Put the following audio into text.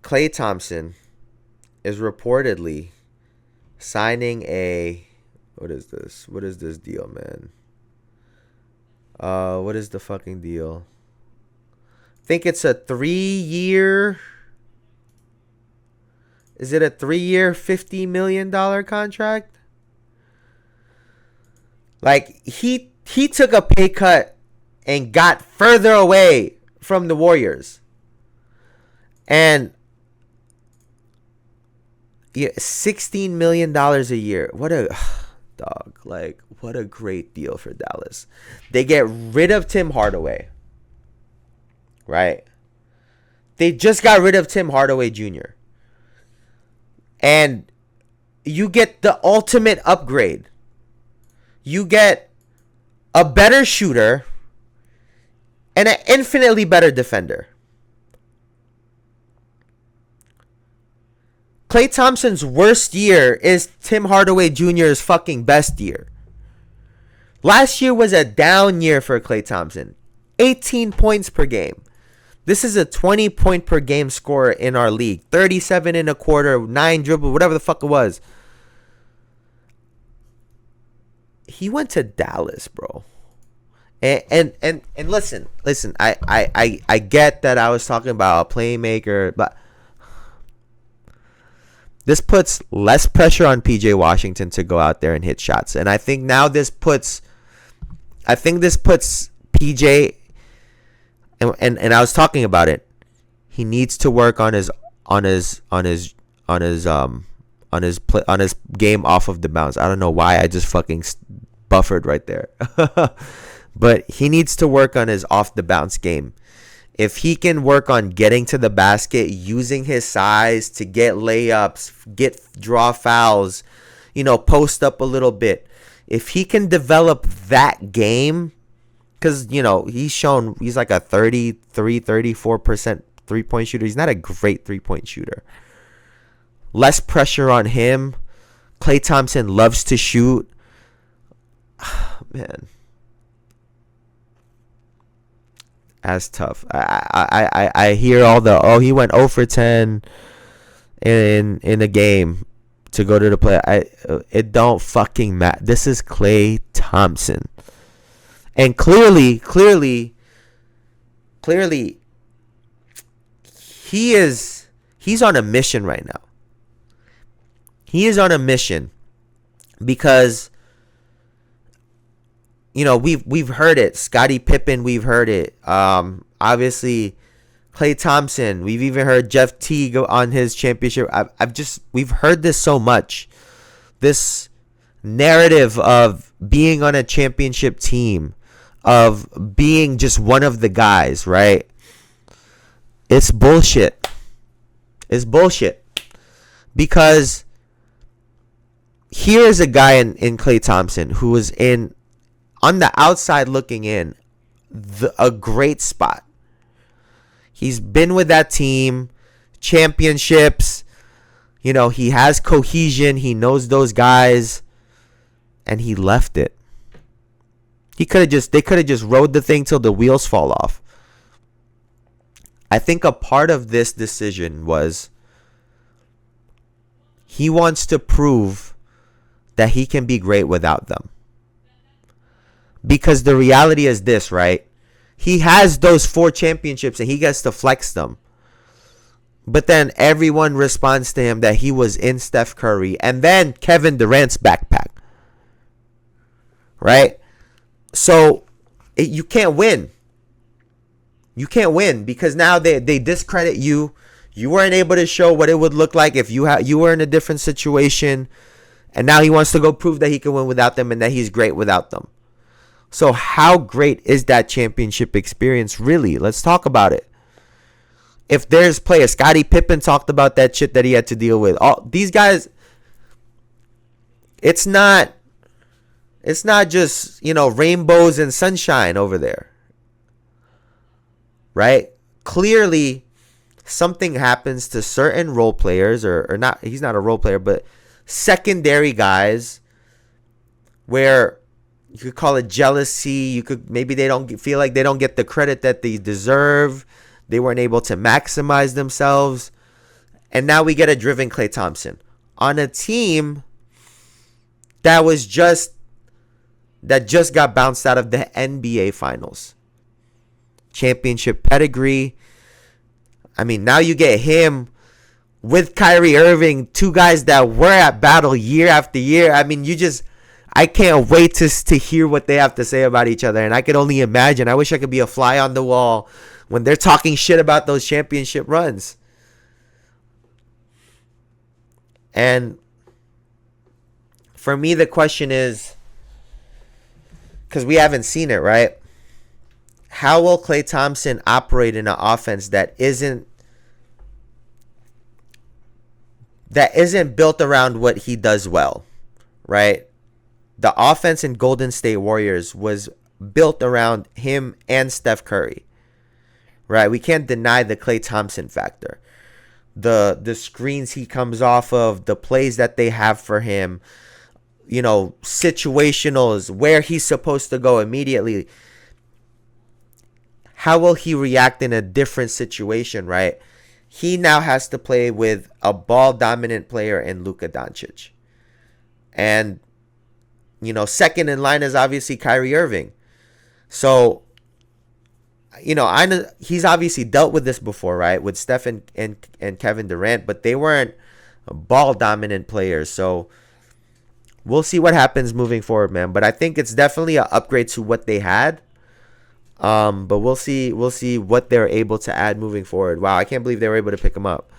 Klay Thompson is reportedly signing a what is this? What is this deal, man? What is the fucking deal? I think it's a 3-year. Is it a 3-year, $50 million contract? Like he took a pay cut and got further away from the Warriors. And yeah, $16 million a year. What a dog. Like, what a great deal for Dallas. They get rid of Tim Hardaway. Right? They just got rid of Tim Hardaway Jr. And you get the ultimate upgrade. You get a better shooter and an infinitely better defender. Klay Thompson's worst year is Tim Hardaway Jr.'s fucking best year. Last year was a down year for Klay Thompson. 18 points per game. This is a 20 point per game scorer in our league. 37 in a quarter, 9 dribble, whatever the fuck it was. He went to Dallas, bro. And listen, I get that I was talking about a playmaker, but this puts less pressure on PJ Washington to go out there and hit shots. And I think now this puts PJ, and I was talking about it. He needs to work on his game off of the bounce. I don't know why I just fucking buffered right there. But he needs to work on his off the bounce game. If he can work on getting to the basket, using his size to get layups, draw fouls, post up a little bit. If he can develop that game, because, he's like a 34% three-point shooter. He's not a great three-point shooter. Less pressure on him. Klay Thompson loves to shoot. Man. That's tough. I hear all he went 0 for 10 in a game to go to the play. It don't fucking matter. This is Klay Thompson. And clearly he's on a mission right now. He is on a mission because we've heard it. Scottie Pippen, we've heard it. Obviously, Klay Thompson. We've even heard Jeff T go on his championship. We've heard this so much. This narrative of being on a championship team, of being just one of the guys, right? It's bullshit. It's bullshit. Because here is a guy in Klay Thompson who was on the outside looking in, a great spot. He's been with that team, championships. He has cohesion. He knows those guys, and he left it. They could have just rode the thing till the wheels fall off. I think a part of this decision was he wants to prove that he can be great without them. Because the reality is this, right? He has those 4 championships and he gets to flex them. But then everyone responds to him that he was in Steph Curry and then Kevin Durant's backpack. Right? So you can't win. You can't win because now they discredit you. You weren't able to show what it would look like if you were in a different situation. And now he wants to go prove that he can win without them and that he's great without them. So how great is that championship experience really? Let's talk about it. If there's players, Scottie Pippen talked about that shit that he had to deal with. All these guys, it's not just, rainbows and sunshine over there. Right? Clearly, something happens to certain role players, or not, he's not a role player, but secondary guys where you could call it jealousy. Maybe they don't feel like they don't get the credit that they deserve. They weren't able to maximize themselves. And now we get a driven Klay Thompson on a team that just got bounced out of the NBA Finals. Championship pedigree. I mean, now you get him with Kyrie Irving, two guys that were at battle year after year. I mean, I can't wait to hear what they have to say about each other. And I could only imagine. I wish I could be a fly on the wall when they're talking shit about those championship runs. And for me, the question is, because we haven't seen it, right? How will Klay Thompson operate in an offense that isn't built around what he does well, right? The offense in Golden State Warriors was built around him and Steph Curry, right? We can't deny the Klay Thompson factor. The screens he comes off of, the plays that they have for him, situationals, where he's supposed to go immediately. How will he react in a different situation, right? He now has to play with a ball-dominant player in Luka Doncic. And, second in line is obviously Kyrie Irving. So, I know he's obviously dealt with this before, right? With Steph and Kevin Durant, but they weren't ball-dominant players. So, we'll see what happens moving forward, man. But I think it's definitely an upgrade to what they had. But we'll see what they're able to add moving forward. Wow, I can't believe they were able to pick him up.